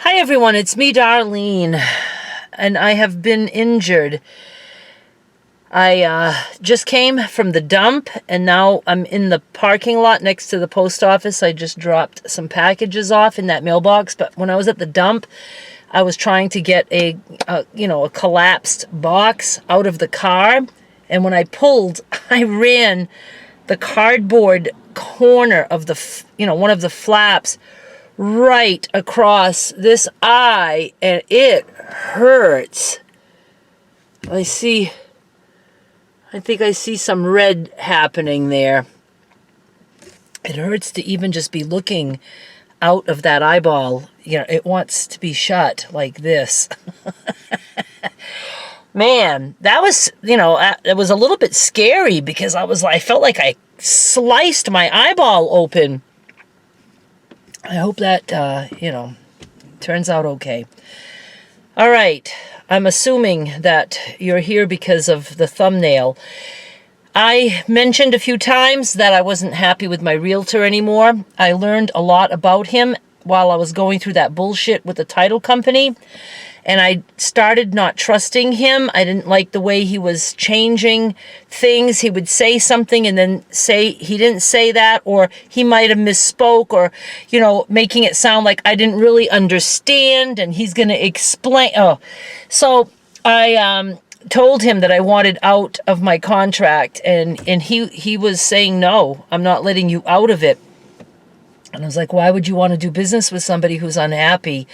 Hi everyone, it's me, Darlene, and I have been injured. I just came from the dump, and now I'm in the parking lot next to the post office. I just dropped some packages off in that mailbox, but when I was at the dump, I was trying to get a collapsed box out of the car, and when I pulled, I ran the cardboard corner of the, one of the flaps right across this eye, and it hurts. I think I see some red happening there. It hurts to even just be looking out of that eyeball. It wants to be shut like this. Man, that was, it was a little bit scary because I felt like I sliced my eyeball open. I hope that, turns out okay. All right. I'm assuming that you're here because of the thumbnail. I mentioned a few times that I wasn't happy with my realtor anymore. I learned a lot about him while I was going through that bullshit with the title company. And I started not trusting him. I didn't like the way he was changing things. He would say something and then say he didn't say that, or he might have misspoke, or, making it sound like I didn't really understand and he's going to explain. So I told him that I wanted out of my contract, and he was saying, no, I'm not letting you out of it. And I was like, why would you want to do business with somebody who's unhappy?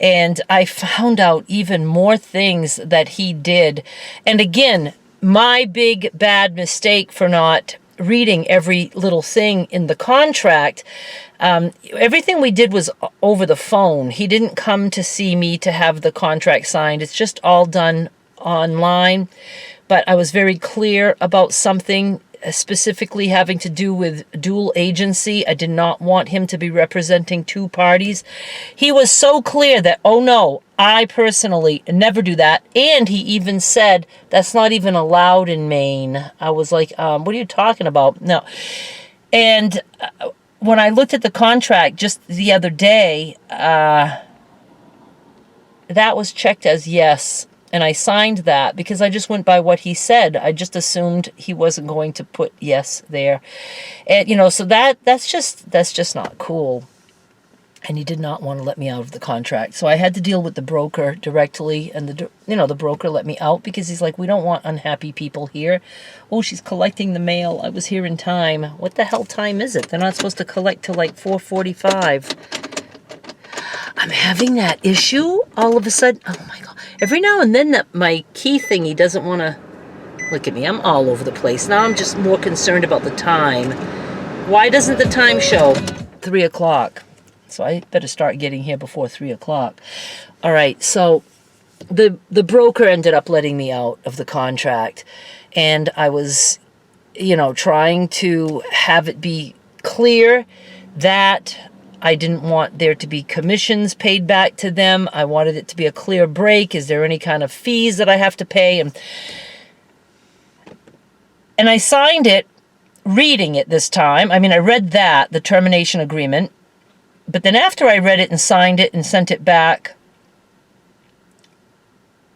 And I found out even more things that he did. And again, my big bad mistake for not reading every little thing in the contract. Everything we did was over the phone. He didn't come to see me to have the contract signed. It's just all done online. But I was very clear about something specifically having to do with dual agency. I did not want him to be representing two parties. He was so clear that, oh no, I personally never do that. And he even said, that's not even allowed in Maine. I was like, what are you talking about? No. And when I looked at the contract just the other day, that was checked as yes. And I signed that because I just went by what he said. I just assumed he wasn't going to put yes there. And, so that's just not cool. And he did not want to let me out of the contract. So I had to deal with the broker directly. And, the broker let me out because he's like, we don't want unhappy people here. Oh, she's collecting the mail. I was here in time. What the hell time is it? They're not supposed to collect till like 4:45. I'm having that issue all of a sudden. Oh my God. Every now and then my key thingy doesn't want to look at me. I'm all over the place. Now I'm just more concerned about the time. Why doesn't the time show 3 o'clock? So I better start getting here before 3 o'clock. All right. So the broker ended up letting me out of the contract. And I was, trying to have it be clear that I didn't want there to be commissions paid back to them. I wanted it to be a clear break. Is there any kind of fees that I have to pay? And I signed it, reading it this time. I mean, I read the termination agreement. But then after I read it and signed it and sent it back,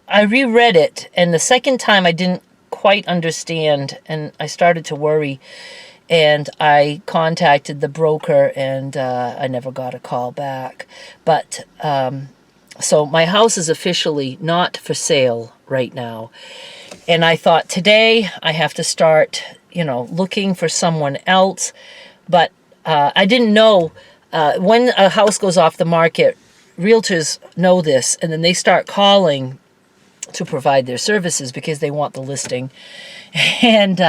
I reread it. And the second time I didn't quite understand. And I started to worry. And I contacted the broker, and I never got a call back. But so my house is officially not for sale right now. And I thought today I have to start, looking for someone else. But I didn't know when a house goes off the market, realtors know this, and then they start calling to provide their services because they want the listing. And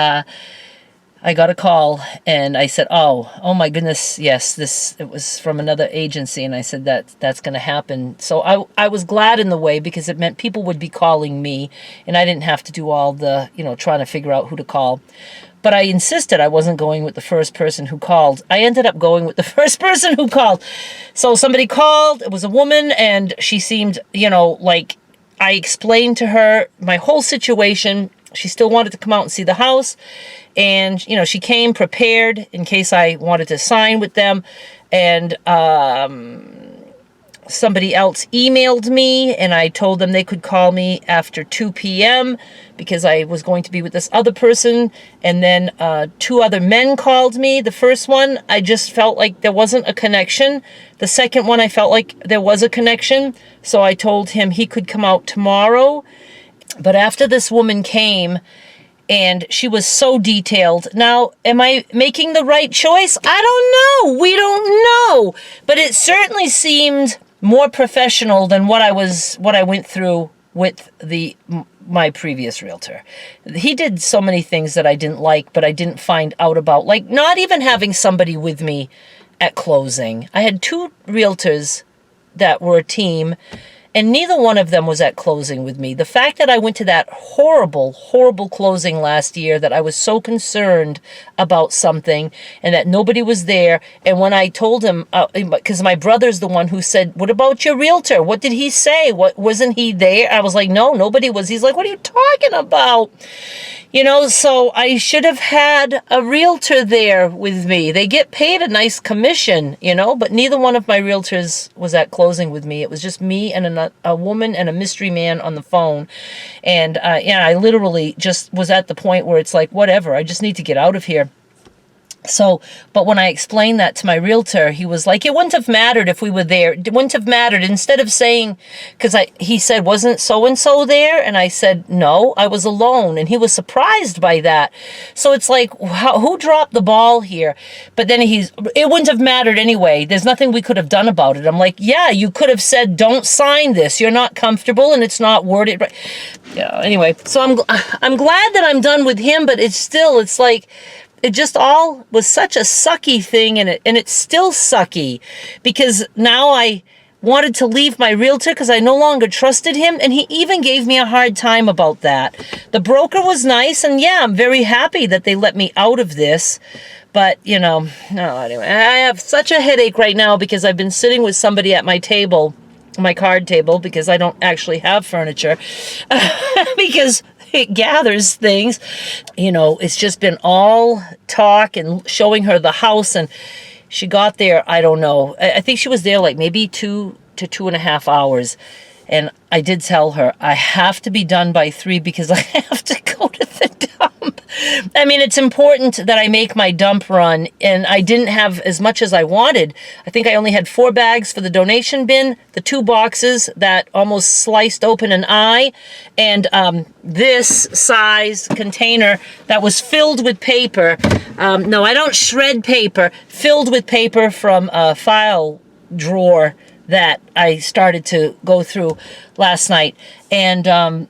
I got a call and I said, oh my goodness, yes, it was from another agency. And I said that's going to happen. So I was glad in the way because it meant people would be calling me and I didn't have to do all the, trying to figure out who to call. But I insisted I wasn't going with the first person who called. I ended up going with the first person who called. So somebody called, it was a woman, and she seemed, like I explained to her my whole situation. She still wanted to come out and see the house. And, she came prepared in case I wanted to sign with them. And somebody else emailed me, and I told them they could call me after 2 p.m. because I was going to be with this other person. And then 2 other men called me. The first one, I just felt like there wasn't a connection. The second one, I felt like there was a connection. So I told him he could come out tomorrow. But after this woman came, and she was so detailed. Now, am I making the right choice? I don't know. We don't know. But it certainly seemed more professional than what I went through with my previous realtor. He did so many things that I didn't like, but I didn't find out about, like not even having somebody with me at closing. I had 2 realtors that were a team, and neither one of them was at closing with me. The fact that I went to that horrible, horrible closing last year, that I was so concerned about something and that nobody was there. And when I told him, because my brother's the one who said, what about your realtor? What did he say? Wasn't he there? I was like, no, nobody was. He's like, what are you talking about? You know, so I should have had a realtor there with me. They get paid a nice commission, you know, but neither one of my realtors was at closing with me. It was just me and a woman and a mystery man on the phone. And yeah, I literally just was at the point where it's like, whatever, I just need to get out of here. So, but when I explained that to my realtor, he was like, it wouldn't have mattered if we were there. It wouldn't have mattered. Instead of saying, because he said, wasn't so-and-so there? And I said, no, I was alone. And he was surprised by that. So it's like, who dropped the ball here? But then it wouldn't have mattered anyway. There's nothing we could have done about it. I'm like, yeah, you could have said, don't sign this. You're not comfortable and it's not worded right. Yeah, anyway, so I'm glad that I'm done with him, but it's like, it just all was such a sucky thing, and it's still sucky because now I wanted to leave my realtor because I no longer trusted him, and he even gave me a hard time about that. The broker was nice, and yeah, I'm very happy that they let me out of this. But, you know, no, anyway, I have such a headache right now because I've been sitting with somebody at my table, my card table, because I don't actually have furniture, because it gathers things. You know, it's just been all talk and showing her the house, and she got there, I don't know, I think she was there like maybe 2 to 2.5 hours. And I did tell her, I have to be done by 3 because I have to go to the dump. I mean, it's important that I make my dump run, and I didn't have as much as I wanted. I think I only had 4 bags for the donation bin, the 2 boxes that almost sliced open an eye, and this size container that was filled with paper. No, I don't shred paper. Filled with paper from a file drawer that I started to go through last night. And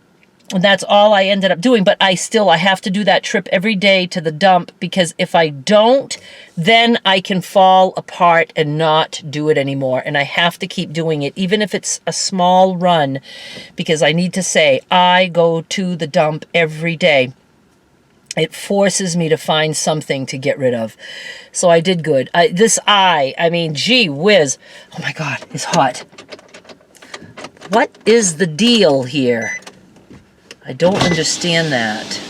that's all I ended up doing. But I have to do that trip every day to the dump, because if I don't, then I can fall apart and not do it anymore. And I have to keep doing it, even if it's a small run, because I need to say, I go to the dump every day. It forces me to find something to get rid of. So I did good. I mean, gee whiz. Oh my God, it's hot. What is the deal here? I don't understand that.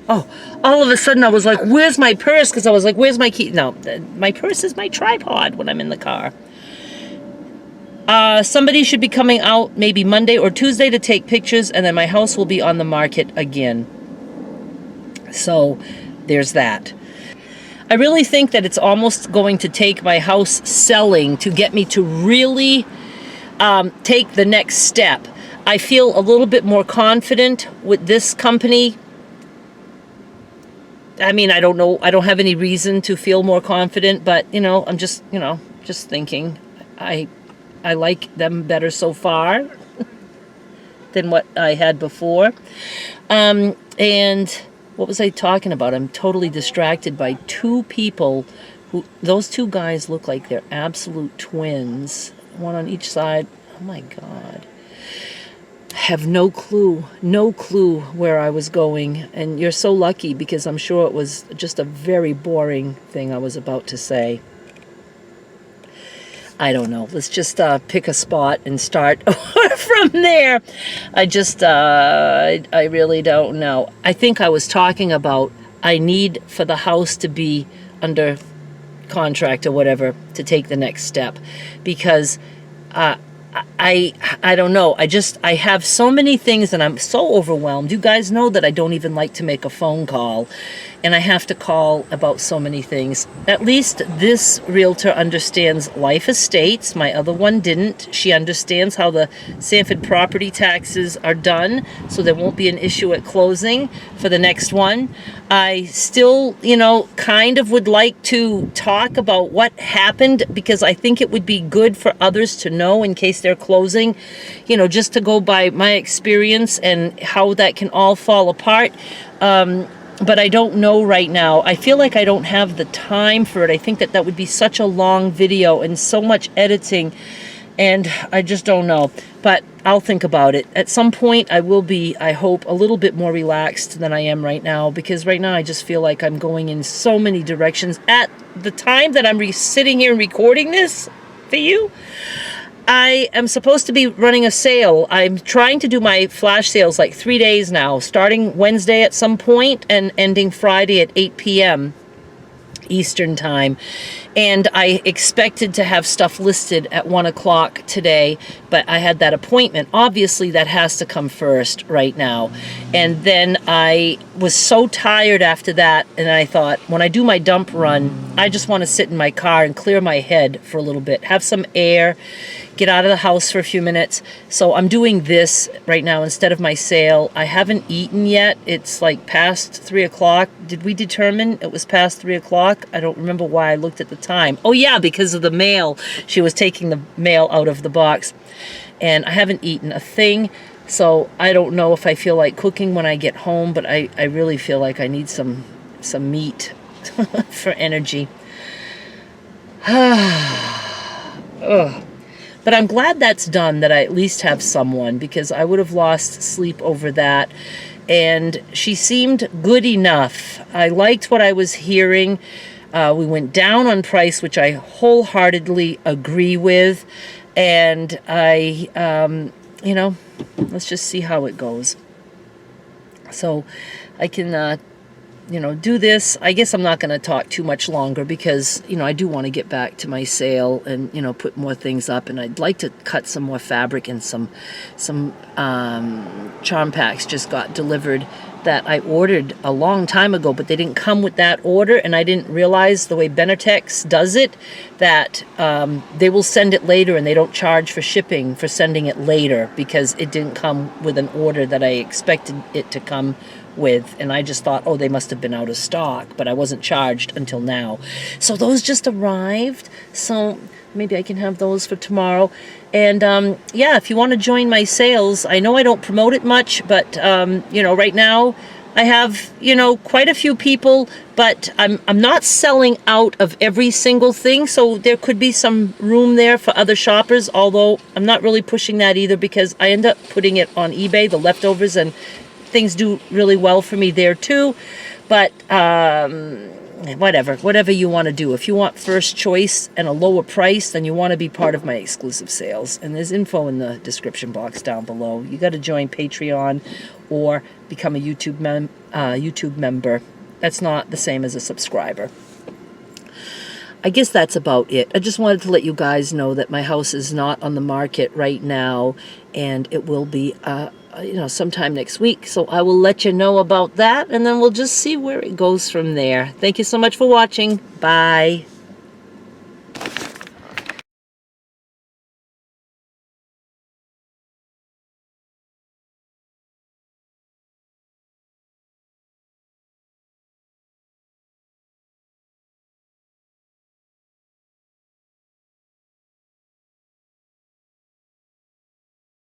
Oh, all of a sudden I was like, where's my purse? Because I was like, where's my key? No, my purse is my tripod when I'm in the car. Somebody should be coming out maybe Monday or Tuesday to take pictures, and then my house will be on the market again. So there's that. I really think that it's almost going to take my house selling to get me to really take the next step. I feel a little bit more confident with this company. I mean, I don't know. I don't have any reason to feel more confident, but, you know, I'm just, you know, just thinking. I like them better so far than what I had before. And what was I talking about? I'm totally distracted by 2 people who, those 2 guys look like they're absolute twins. One on each side. Oh my God. I have no clue where I was going. And you're so lucky, because I'm sure it was just a very boring thing I was about to say. I don't know. Let's just pick a spot and start from there. I really don't know. I think I was talking about I need for the house to be under contract or whatever to take the next step, because I don't know. I have so many things and I'm so overwhelmed. You guys know that I don't even like to make a phone call, and I have to call about so many things. At least this realtor understands life estates. My other one didn't. She understands how the Sanford property taxes are done, so there won't be an issue at closing for the next one. I still, kind of would like to talk about what happened, because I think it would be good for others to know in case they're closing, just to go by my experience and how that can all fall apart. But I don't know right now. I feel like I don't have the time for it. I think that would be such a long video and so much editing, and I just don't know. But I'll think about it. At some point, I will be, I hope, a little bit more relaxed than I am right now, because right now I just feel like I'm going in so many directions. At the time that I'm sitting here and recording this for you, I am supposed to be running a sale. I'm trying to do my flash sales like 3 days now, starting Wednesday at some point and ending Friday at 8 p.m. Eastern time. And I expected to have stuff listed at 1 o'clock today, but I had that appointment. Obviously, that has to come first right now. And then I was so tired after that, and I thought, when I do my dump run, I just want to sit in my car and clear my head for a little bit, have some air, get out of the house for a few minutes. So I'm doing this right now instead of my sale. I haven't eaten yet. It's like past 3 o'clock. Did we determine it was past 3 o'clock? I don't remember why I looked at the time. Oh yeah, because of the mail. She was taking the mail out of the box. And I haven't eaten a thing. So I don't know if I feel like cooking when I get home, but I really feel like I need some meat for energy. Ugh. But I'm glad that's done, that I at least have someone, because I would have lost sleep over that. And she seemed good enough. I liked what I was hearing. We went down on price, which I wholeheartedly agree with. And I, let's just see how it goes. So I can, do this. I guess I'm not going to talk too much longer, because, I do want to get back to my sale and, put more things up. And I'd like to cut some more fabric, and some charm packs just got delivered that I ordered a long time ago, but they didn't come with that order. And I didn't realize the way Benetex does it, that they will send it later and they don't charge for shipping for sending it later, because it didn't come with an order that I expected it to come with. And I just thought, oh, they must have been out of stock, but I wasn't charged until now. So those just arrived, so maybe I can have those for tomorrow. And yeah, if you want to join my sales, I know I don't promote it much, but right now I have quite a few people, but I'm not selling out of every single thing, so there could be some room there for other shoppers, although I'm not really pushing that either, because I end up putting it on eBay, the leftovers, and things do really well for me there too. But whatever you want to do. If you want first choice and a lower price, then you want to be part of my exclusive sales. And there's info in the description box down below. You got to join Patreon or become a YouTube member. That's not the same as a subscriber. I guess that's about it. I just wanted to let you guys know that my house is not on the market right now, and it will be sometime next week. So I will let you know about that, and then we'll just see where it goes from there. Thank you so much for watching. Bye.